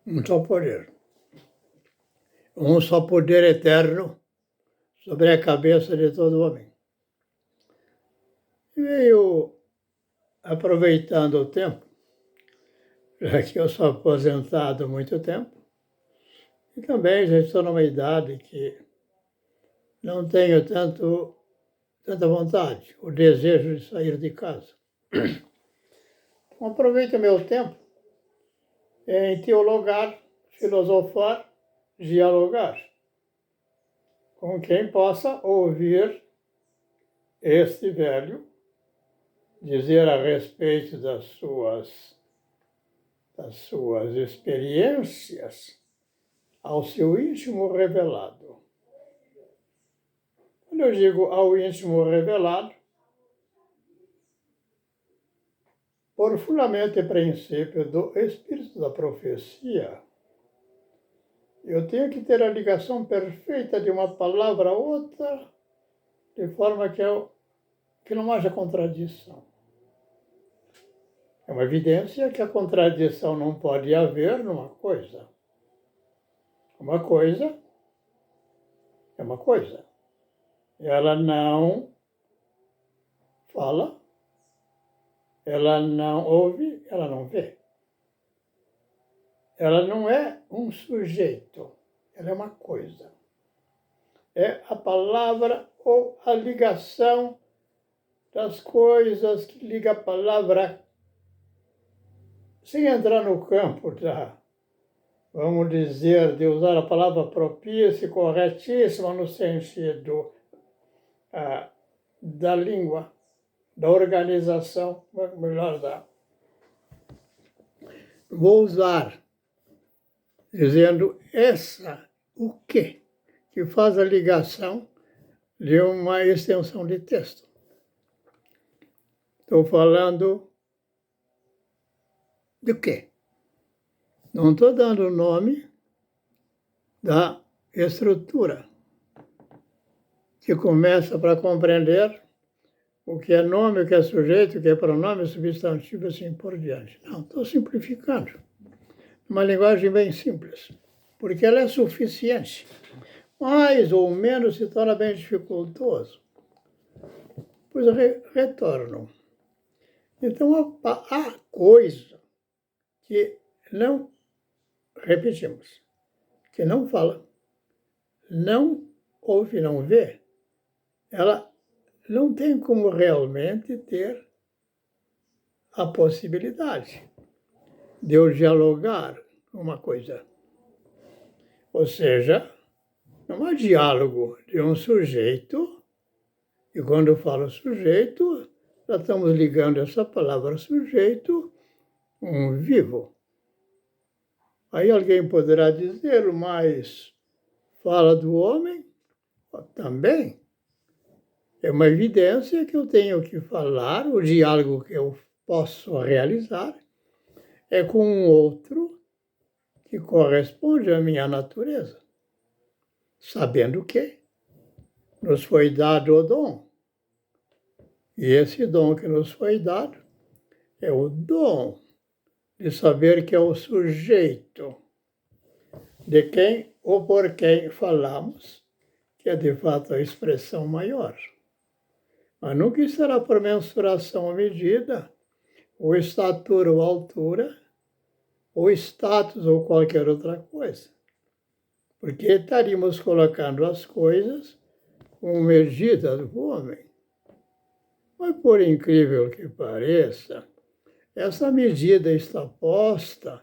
um só poder. Um só poder eterno sobre a cabeça de todo homem. E veio, aproveitando o tempo, já que eu sou aposentado há muito tempo, e também já estou numa idade que não tenho tanta vontade, o desejo de sair de casa. Então, aproveito o meu tempo em teologar, filosofar, dialogar com quem possa ouvir este velho dizer a respeito das suas experiências ao seu íntimo revelado. Quando eu digo ao íntimo revelado, por fundamento e princípio do espírito da profecia, eu tenho que ter a ligação perfeita de uma palavra a outra, de forma que não haja contradição. É uma evidência que a contradição não pode haver numa coisa. Uma coisa é uma coisa. Ela não fala, ela não ouve, ela não vê. Ela não é um sujeito, ela é uma coisa. É a palavra ou a ligação das coisas que liga a palavra, sem entrar no campo vamos dizer, de usar a palavra propícia e corretíssima no sentido da língua, da organização, melhor vou usar, dizendo o que faz a ligação de uma extensão de texto. Estou falando de quê? Não estou dando o nome da estrutura, que começa para compreender o que é nome, o que é sujeito, o que é pronome, substantivo, assim por diante. Não, estou simplificando. Uma linguagem bem simples, porque ela é suficiente. Mais ou menos se torna bem dificultoso. Pois retorno. Então, a coisa que não, repetimos, que não fala, não ouve, não vê, ela não tem como realmente ter a possibilidade de eu dialogar uma coisa. Ou seja, não há diálogo de um sujeito, e quando eu falo sujeito, já estamos ligando essa palavra sujeito um vivo. Aí alguém poderá dizer, mas fala do homem? Também. É uma evidência que eu tenho que falar, o diálogo que eu posso realizar é com um outro que corresponde à minha natureza, sabendo que nos foi dado o dom. E esse dom que nos foi dado é o dom de saber que é o sujeito de quem ou por quem falamos, que é de fato a expressão maior. Mas nunca será por mensuração ou medida, ou estatura ou altura, ou status ou qualquer outra coisa. Porque estaríamos colocando as coisas como medida do homem. Mas, por incrível que pareça, essa medida está posta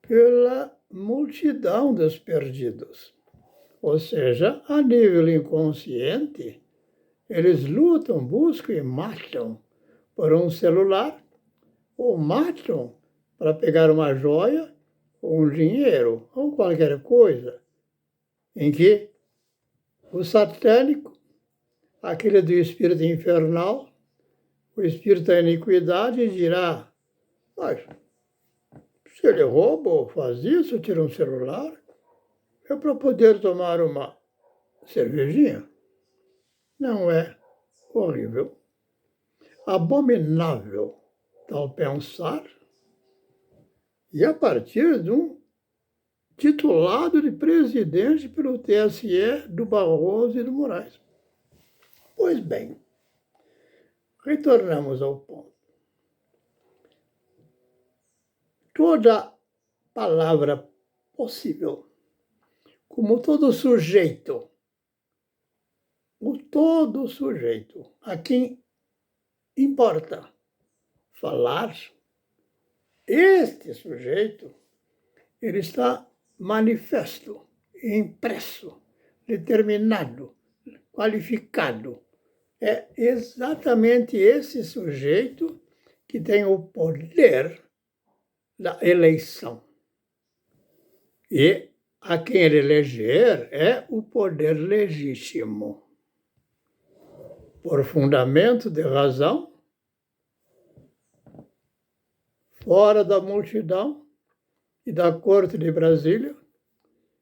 pela multidão dos perdidos. Ou seja, a nível inconsciente, eles lutam, buscam e matam por um celular, ou matam para pegar uma joia, ou um dinheiro, ou qualquer coisa, em que o satânico, aquele do espírito infernal, o espírito da iniquidade dirá, mas se ele rouba ou faz isso, tira um celular, é para poder tomar uma cervejinha. Não é horrível, abominável tal pensar, e a partir de um titulado de presidente pelo TSE do Barroso e do Moraes. Pois bem, retornamos ao ponto. Toda palavra possível, como todo sujeito, a quem importa falar, este sujeito, ele está manifesto, impresso, determinado, qualificado. É exatamente esse sujeito que tem o poder da eleição. E a quem ele eleger é o poder legítimo. Por fundamento de razão, fora da multidão e da corte de Brasília,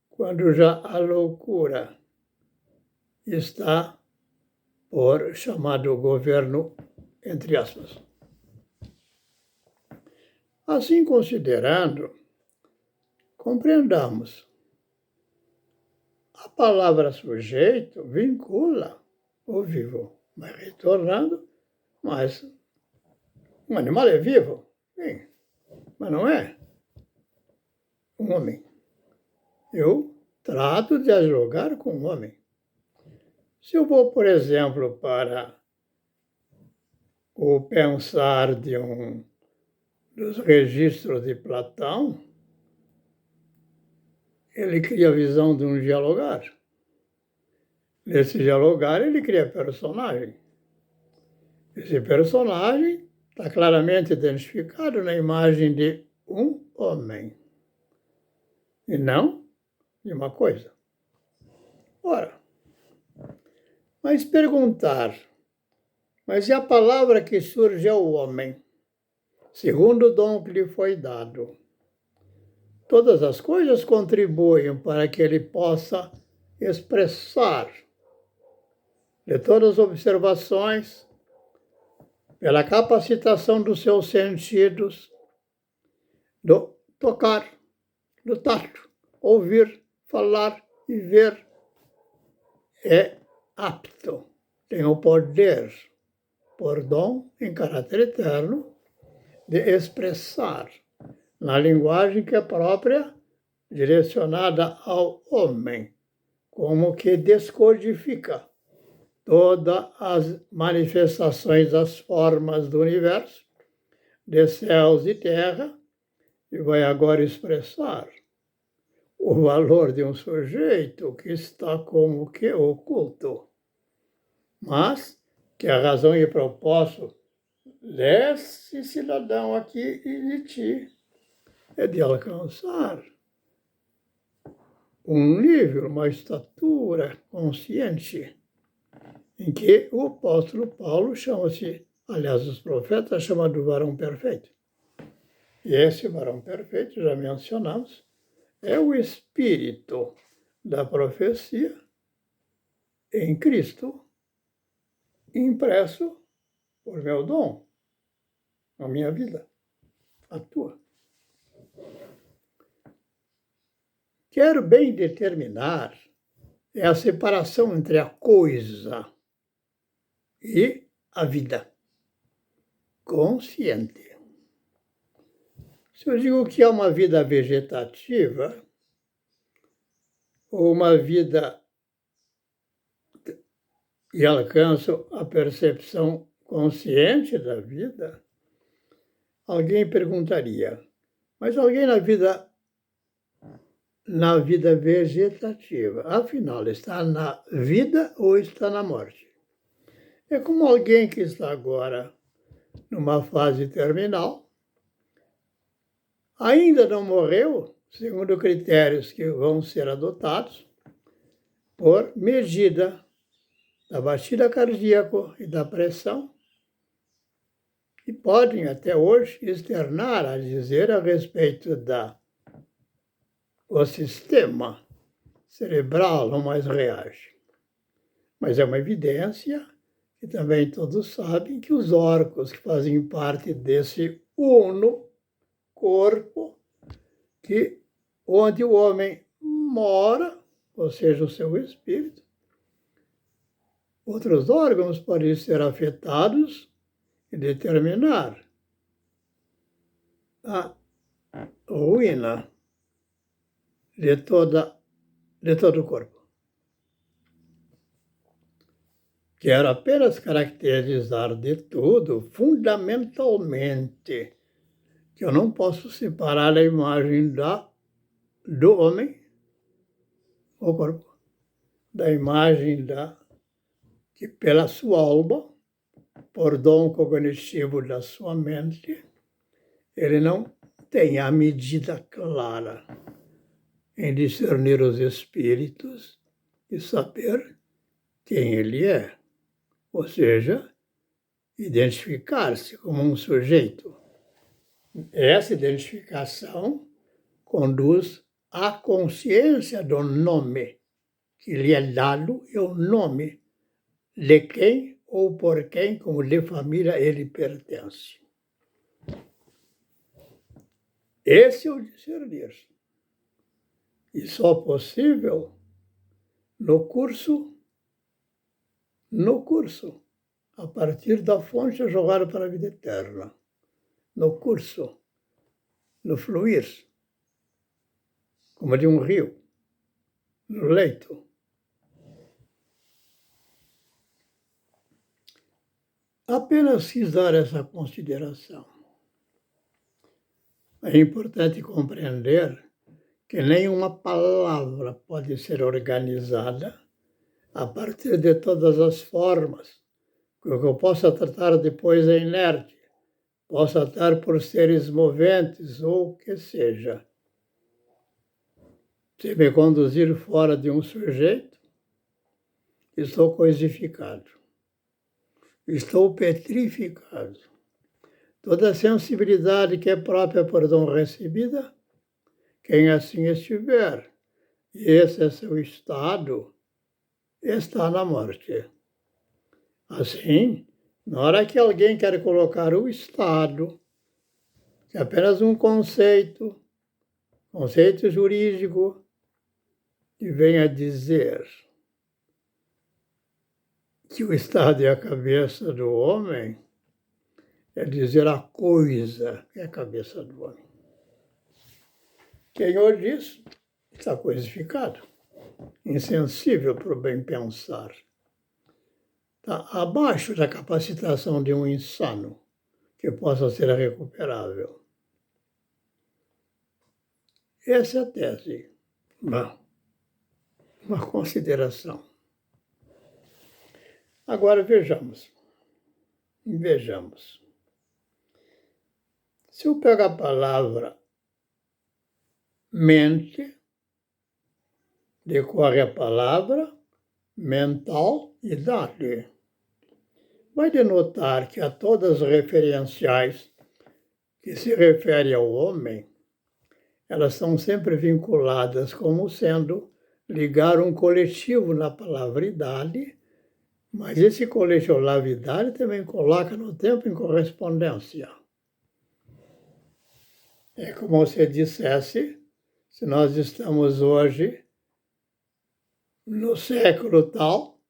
quando já a loucura está por chamado governo, entre aspas. Assim considerando, compreendamos, a palavra sujeito vincula o vivo, mas retornando, mas um animal é vivo, sim, mas não é um homem. Eu trato de dialogar com o homem. Se eu vou, por exemplo, para o pensar dos registros de Platão, ele cria a visão de um dialogar. Nesse dialogar, ele cria personagem. Esse personagem está claramente identificado na imagem de um homem, e não de uma coisa. Ora, mas perguntar, mas e a palavra que surge é o homem, segundo o dom que lhe foi dado? Todas as coisas contribuem para que ele possa expressar, de todas as observações, pela capacitação dos seus sentidos, do tocar, do tato, ouvir, falar e ver, é apto, tem o poder, por dom, em caráter eterno, de expressar na linguagem que é própria, direcionada ao homem, como que descodifica todas as manifestações das formas do universo, de céus e terra, e vai agora expressar o valor de um sujeito que está como que oculto, mas que a razão e propósito desse cidadão aqui e de ti é de alcançar um nível, uma estatura consciente, em que o apóstolo Paulo chama-se, aliás, os profetas chamam do varão perfeito. E esse varão perfeito, já mencionamos, é o espírito da profecia em Cristo, impresso por meu dom, na minha vida, a tua. Quero bem determinar é a separação entre a coisa e a vida consciente. Se eu digo que é uma vida vegetativa, ou uma vida e alcanço a percepção consciente da vida, alguém perguntaria, mas alguém na vida vegetativa, afinal, está na vida ou está na morte? É como alguém que está agora numa fase terminal, ainda não morreu, segundo critérios que vão ser adotados, por medida da batida cardíaca e da pressão, e podem até hoje externar a dizer a respeito o sistema cerebral não mais reage. Mas é uma evidência que também todos sabem que os órgãos que fazem parte desse uno corpo, que onde o homem mora, ou seja, o seu espírito, outros órgãos podem ser afetados e determinar a ruína de todo o corpo. Quero apenas caracterizar de tudo, fundamentalmente, que eu não posso separar a imagem do homem, o corpo, da imagem que pela sua alma, por dom cognitivo da sua mente, ele não tem a medida clara em discernir os espíritos e saber quem ele é. Ou seja, identificar-se como um sujeito. Essa identificação conduz à consciência do nome que lhe é dado e o nome de quem ou por quem, como de família, ele pertence. Esse é o discernir. E só possível no curso, a partir da fonte jogada para a vida eterna. No curso, no fluir, como de um rio, no leito. Apenas quis dar essa consideração. É importante compreender que nenhuma palavra pode ser organizada a partir de todas as formas, que o que eu possa tratar depois é inerte, possa estar por seres moventes ou o que seja. Se me conduzir fora de um sujeito, estou coisificado, estou petrificado. Toda a sensibilidade que é própria por dom recebida, quem assim estiver, e esse é seu estado, está na morte. Assim, na hora que alguém quer colocar o estado, que é apenas um conceito jurídico, e venha dizer que o estado é a cabeça do homem, é dizer a coisa que é a cabeça do homem. Quem o diz está coisificado, insensível para o bem pensar. Está abaixo da capacitação de um insano que possa ser recuperável. Essa é a tese. Uma consideração. Agora vejamos. Se eu pego a palavra mente, decorre a palavra mentalidade. Vai denotar que a todas as referenciais que se referem ao homem, elas são sempre vinculadas como sendo ligar um coletivo na palavridade, mas esse coletividade também coloca no tempo em correspondência. É como se dissesse, se nós estamos hoje no século tal,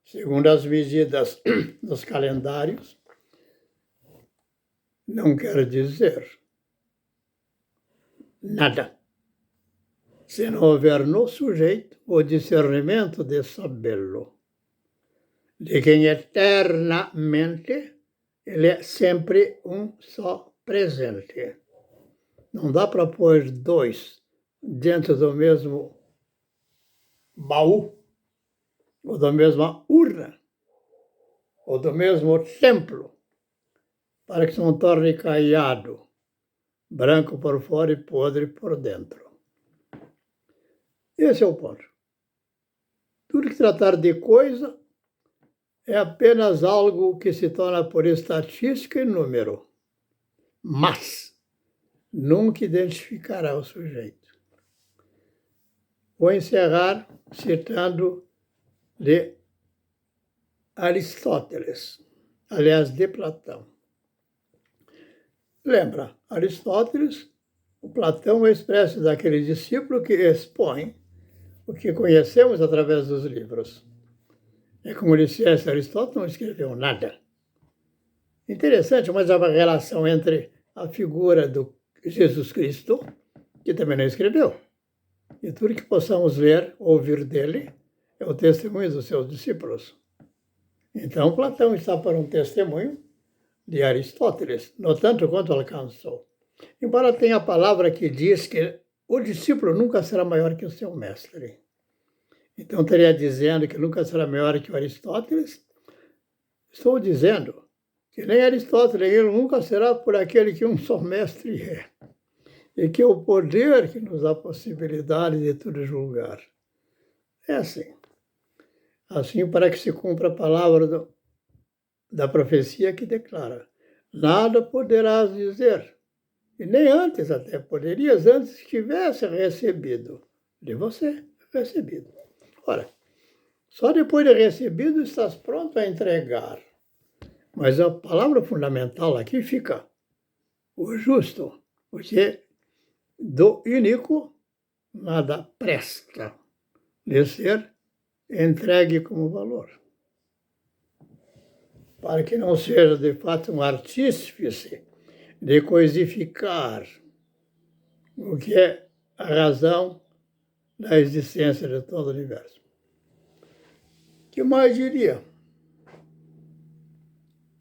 segundo as medidas dos calendários, não quer dizer nada, se não houver no sujeito o discernimento de sabê-lo, de quem eternamente ele é sempre um só presente. Não dá para pôr dois dentro do mesmo baú, ou da mesma urna, ou do mesmo templo, para que se não torne caiado, branco por fora e podre por dentro. Esse é o ponto. Tudo que tratar de coisa é apenas algo que se torna por estatística e número, mas nunca identificará o sujeito. Vou encerrar citando de Aristóteles, aliás, de Platão. Lembra, Aristóteles, O Platão é a espécie daquele discípulo que expõe o que conhecemos através dos livros. É como dissesse Aristóteles, não escreveu nada. Interessante, mas há uma relação entre a figura do Jesus Cristo, que também não escreveu, e tudo que possamos ler, ouvir dele, é o testemunho dos seus discípulos. Então, Platão está para um testemunho de Aristóteles, no tanto quanto alcançou. Embora tenha a palavra que diz que o discípulo nunca será maior que o seu mestre. Então, estaria dizendo que nunca será maior que o Aristóteles? Estou dizendo que nem Aristóteles, ele nunca será por aquele que um só mestre é. E que é o poder que nos dá a possibilidade de tudo julgar. É assim. Assim, para que se cumpra a palavra da profecia que declara: nada poderás dizer. E nem antes até, poderias antes que tivesse recebido de você, recebido. Ora, só depois de recebido estás pronto a entregar. Mas a palavra fundamental aqui fica o justo, porque do iníquo nada presta de ser entregue como valor. Para que não seja, de fato, um artífice de coisificar o que é a razão da existência de todo o universo. O que mais diria?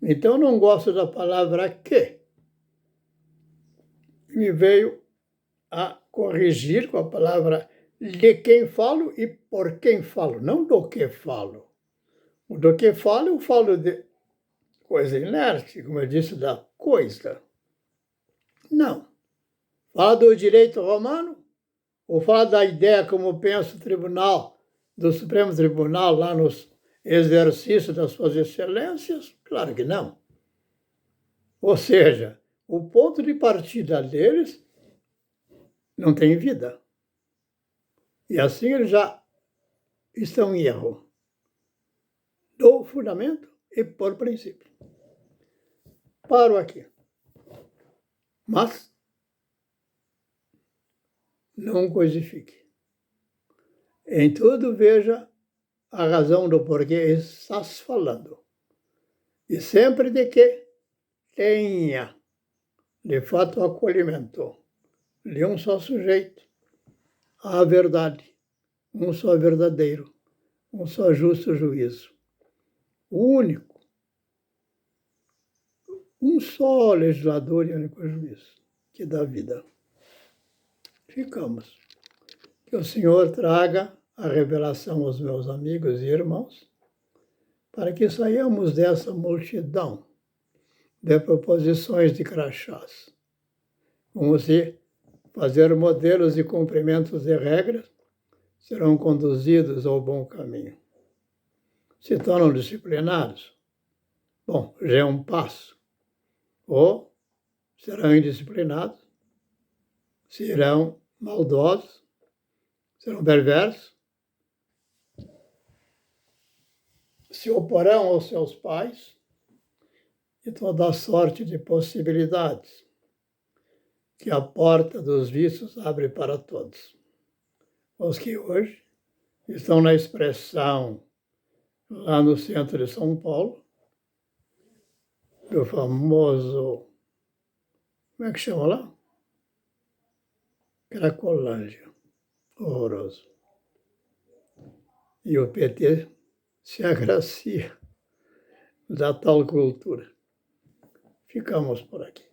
Então, não gosto da palavra que. Me veio a corrigir com a palavra de quem falo e por quem falo, não do que falo. O do que falo, eu falo de coisa inerte, como eu disse, da coisa. Não. Fala do direito romano, ou fala da ideia como pensa o tribunal, do Supremo Tribunal, lá no exercício das suas excelências? Claro que não. Ou seja, o ponto de partida deles não tem vida. E assim eles já estão em erro. Do fundamento e por princípio. Paro aqui. Mas não coisifique. Em tudo veja a razão do porquê estás falando. E sempre de que tenha, de fato, acolhimento de um só sujeito, a verdade, um só verdadeiro, um só justo juízo. O único, um só legislador e único juiz que dá vida. Ficamos. Que o Senhor traga a revelação aos meus amigos e irmãos, para que saiamos dessa multidão de proposições de crachás. Como se fazer modelos de cumprimentos de regras serão conduzidos ao bom caminho. Se tornam disciplinados, bom, já é um passo. Ou serão indisciplinados, serão maldosos, serão perversos, se oporão aos seus pais e toda a sorte de possibilidades que a porta dos vícios abre para todos. Os que hoje estão na expressão lá no centro de São Paulo, do famoso, como é que chama lá? Cracolândia. Horroroso. E o PT se agracia da tal cultura. Ficamos por aqui.